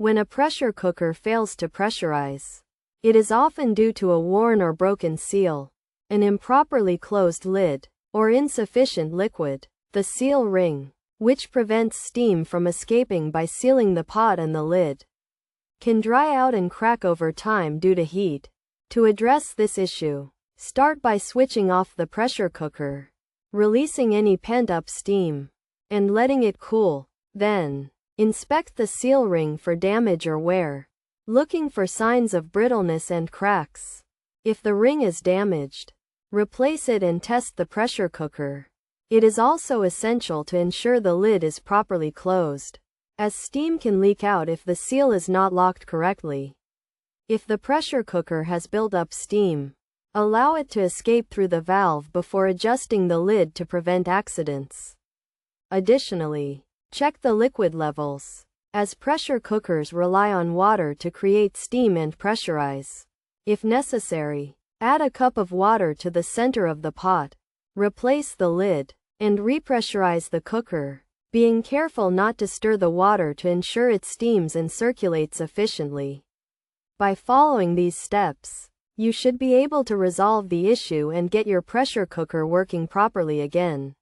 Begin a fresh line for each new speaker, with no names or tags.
When a pressure cooker fails to pressurize, it is often due to a worn or broken seal, an improperly closed lid, or insufficient liquid. The seal ring, which prevents steam from escaping by sealing the pot and the lid, can dry out and crack over time due to heat. To address this issue, start by switching off the pressure cooker, releasing any pent-up steam, and letting it cool. Then, inspect the seal ring for damage or wear, looking for signs of brittleness and cracks. If the ring is damaged, replace it and test the pressure cooker. It is also essential to ensure the lid is properly closed, as steam can leak out if the seal is not locked correctly. If the pressure cooker has built up steam, allow it to escape through the valve before adjusting the lid to prevent accidents. Additionally, check the liquid levels, as pressure cookers rely on water to create steam and pressurize. If necessary, add a cup of water to the center of the pot, replace the lid, and repressurize the cooker, being careful not to stir the water to ensure it steams and circulates efficiently. By following these steps, you should be able to resolve the issue and get your pressure cooker working properly again.